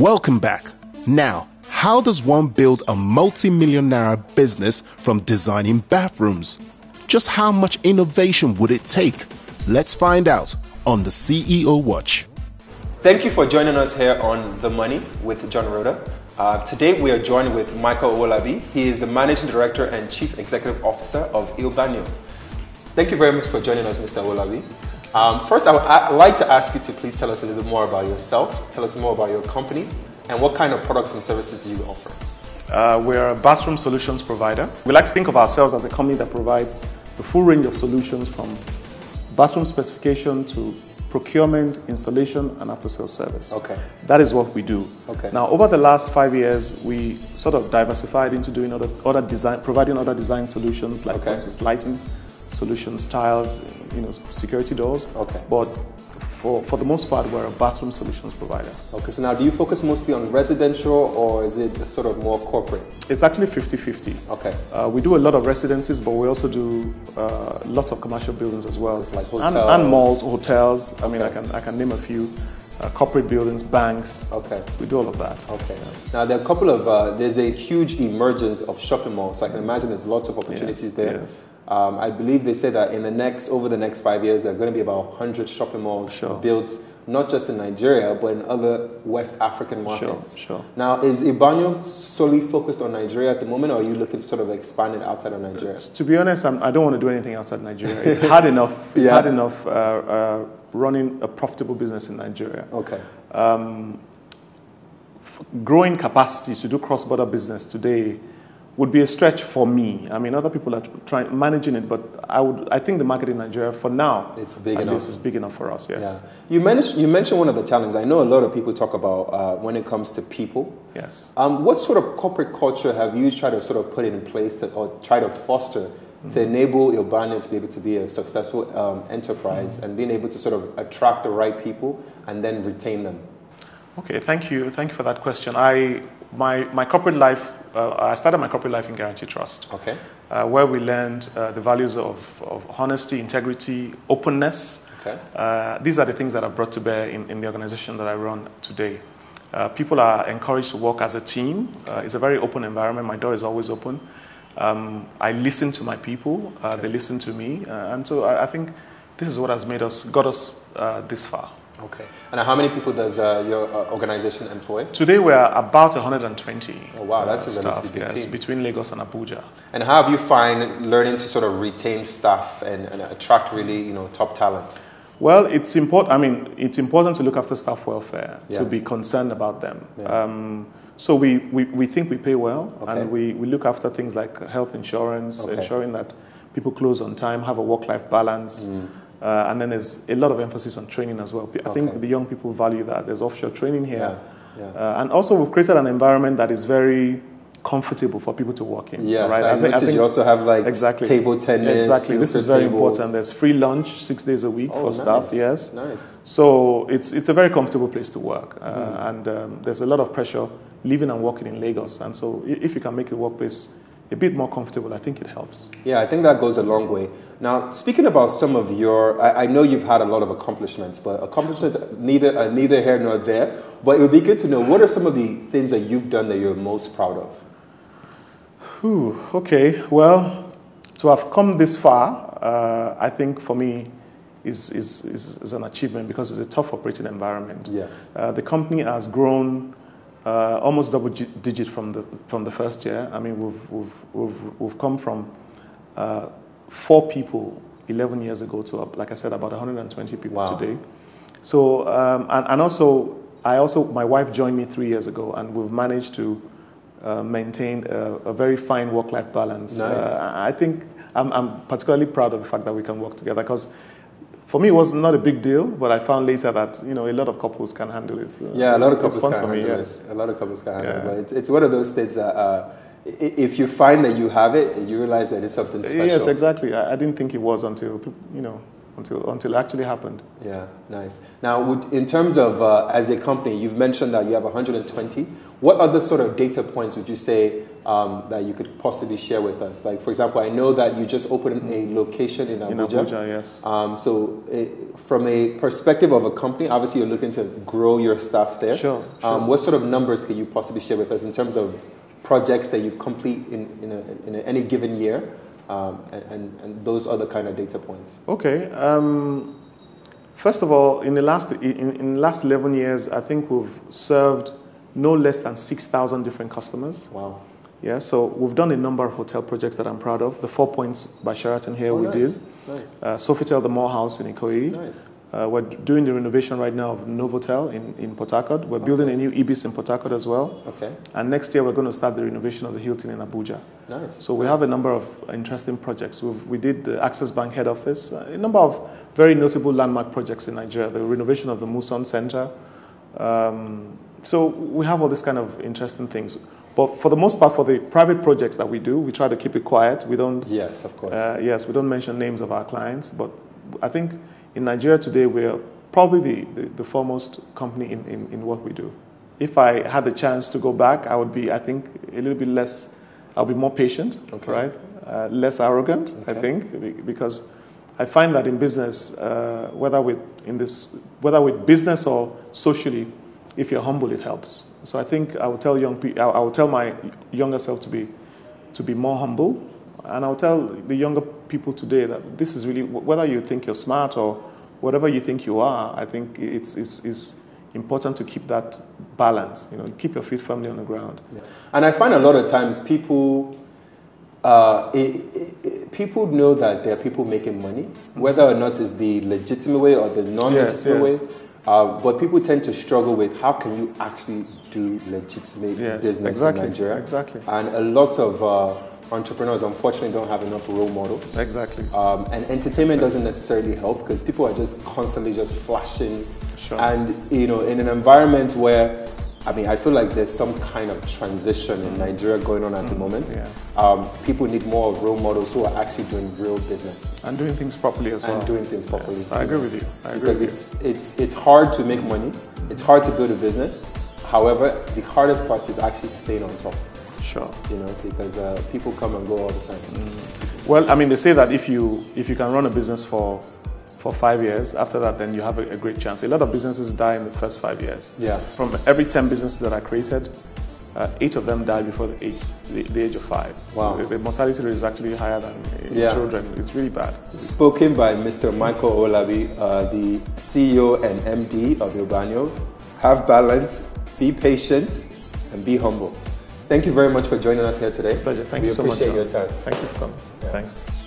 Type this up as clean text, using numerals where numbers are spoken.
Welcome back. Now, how does one build a multi-million naira business from designing bathrooms? Just how much innovation would it take? Let's find out on the CEO Watch. Thank you for joining us here on The Money with John Rhoda. Today we are joined with Michael Owolabi. He is the Managing Director and Chief Executive Officer of Bagno. Thank you very much for joining us, Mr. Owolabi. First, I'd like to ask you to please tell us a little bit more about yourself, tell us more about your company, and what kind of products and services do you offer? We're a bathroom solutions provider. We like to think of ourselves as a company that provides the full range of solutions from bathroom specification to procurement, installation, and after-sales service. Okay. That is what we do. Okay. Now, over the last 5 years, we sort of diversified into doing other design, providing other design solutions, like for instance, lighting solutions, tiles, security doors. Okay. But for the most part, we're a bathroom solutions provider. Okay, so now do you focus mostly on residential or is it sort of more corporate? It's actually 50-50. Okay. We do a lot of residencies, but we also do lots of commercial buildings as well. It's like hotels. And malls, hotels. I mean, Okay. I can name a few. Corporate buildings, banks. Okay. We do all of that. Okay. Now there are a couple of, there's a huge emergence of shopping malls. So I can imagine there's lots of opportunities there. Yes. I believe they say that over the next 5 years, there are going to be about 100 shopping malls built, not just in Nigeria, but in other West African markets. Sure. Now, is Bagno solely focused on Nigeria at the moment, or are you looking to sort of expand it outside of Nigeria? To be honest, I don't want to do anything outside Nigeria. It's hard enough. It's hard enough running a profitable business in Nigeria. Okay. Growing capacity to do cross-border business today would be a stretch for me. I mean, other people are managing it, but I think the market in Nigeria, for now, it's big enough. This is big enough for us. Yes. Yeah. You mentioned one of the challenges. I know a lot of people talk about when it comes to people. Yes. What sort of corporate culture have you tried to sort of put in place or try to foster to enable Bagno to be able to be a successful enterprise and being able to sort of attract the right people and then retain them? Okay, thank you for that question. My corporate life. I started my corporate life in Guarantee Trust, where we learned the values of honesty, integrity, openness. Okay. These are the things that I've brought to bear in the organization that I run today. People are encouraged to work as a team. It's a very open environment. My door is always open. I listen to my people. They listen to me. And so I think this is what has got us this far. Okay. And how many people does your organization employ? Today we are about 120. Oh wow, that's a relatively big team. Between Lagos and Abuja. And how have you find learning to sort of retain staff and attract really top talent? Well, it's important. I mean, it's important to look after staff welfare, to be concerned about them. Yeah. So we think we pay well, and we look after things like health insurance, ensuring that people close on time, have a work-life balance. And then there's a lot of emphasis on training as well. I think the young people value that. There's offshore training here. Yeah. And also we've created an environment that is very comfortable for people to work in. Yes, right? I noticed you also have like table tennis. Exactly, this is very tables. important. There's free lunch 6 days a week for staff. Yes. Nice. So it's a very comfortable place to work. And there's a lot of pressure living and working in Lagos. And so if you can make the workplace a bit more comfortable, I think it helps. Yeah, I think that goes a long way. Now, speaking about some of your, I know you've had a lot of accomplishments, but accomplishments neither here nor there. But it would be good to know, what are some of the things that you've done that you're most proud of? Okay. Well, to have come this far, I think for me is an achievement because it's a tough operating environment. Yes. The company has grown almost double digit from the first year. I mean, we've come from 4 people 11 years ago to, like I said, about 120 people today. So and also my wife joined me 3 years ago, and we've managed to maintain a very fine work-life balance. Nice. I think I'm particularly proud of the fact that we can work together because. For me, it was not a big deal, but I found later that a lot of couples can handle it. Yeah, a lot of couples can handle it. Yes. A lot of couples can handle it. But it's one of those things that if you find that you have it, you realize that it's something special. Yes, exactly. I didn't think it was until until it actually happened. Yeah, nice. Now, in terms of as a company, you've mentioned that you have 120. What other sort of data points would you say that you could possibly share with us? Like, for example, I know that you just opened a location in Abuja. In Abuja, yes. From a perspective of a company, obviously you're looking to grow your staff there. Sure. What sort of numbers can you possibly share with us in terms of projects that you complete in any given year? And those other kind of data points. Okay. First of all, in the last 11 years, I think we've served no less than 6,000 different customers. Wow. Yeah. So we've done a number of hotel projects that I'm proud of. The 4 Points by Sheraton here we did. Nice. Sofitel, the Moore House in Ikoyi. Nice. We're doing the renovation right now of Novotel in Port Harcourt. We're building a new Ibis in Port Harcourt as well. Okay. And next year we're going to start the renovation of the Hilton in Abuja. Nice. So we have a number of interesting projects. We did the Access Bank head office, a number of very notable landmark projects in Nigeria, the renovation of the Muson Center. So we have all these kind of interesting things. But for the most part, for the private projects that we do, we try to keep it quiet. We don't. Yes, of course. Yes, we don't mention names of our clients. But I think in Nigeria today, we're probably the foremost company in what we do. If I had the chance to go back, I would be, I think, a little bit less. I'll be more patient, okay. Right? Less arrogant, okay. I think, because I find that in business, whether with business or socially, if you're humble, it helps. So I think I would tell my younger self to be more humble, and I'll tell the younger people today that this is really, whether you think you're smart or whatever you think you are, I think it's important to keep that balance. Keep your feet firmly on the ground. Yeah. And I find a lot of times people know that there are people making money, whether or not it's the legitimate way or the non-legitimate way. But people tend to struggle with how can you actually do legitimate business in Nigeria. Exactly. And a lot of entrepreneurs, unfortunately, don't have enough role models. Exactly. And entertainment doesn't necessarily help because people are just constantly just flashing. Sure. And, in an environment where, I feel like there's some kind of transition in Nigeria going on at the moment. Yeah. People need more of role models who are actually doing real business. And doing things properly as well. And doing things properly. Yes, I agree with you. Because it's hard to make money. It's hard to build a business. However, the hardest part is actually staying on top. Sure. Because people come and go all the time. Well, they say that if you can run a business for 5 years, after that, then you have a great chance. A lot of businesses die in the first 5 years. Yeah. From every 10 businesses that I created, 8 of them died before the age of 5. Wow. The mortality rate is actually higher than in children. It's really bad. Spoken by Mr. Michael Owolabi, the CEO and MD of Bagno. Have balance, be patient, and be humble. Thank you very much for joining us here today. It's a pleasure. Thank you so much. We appreciate your time. Thank you for coming. Yeah. Thanks.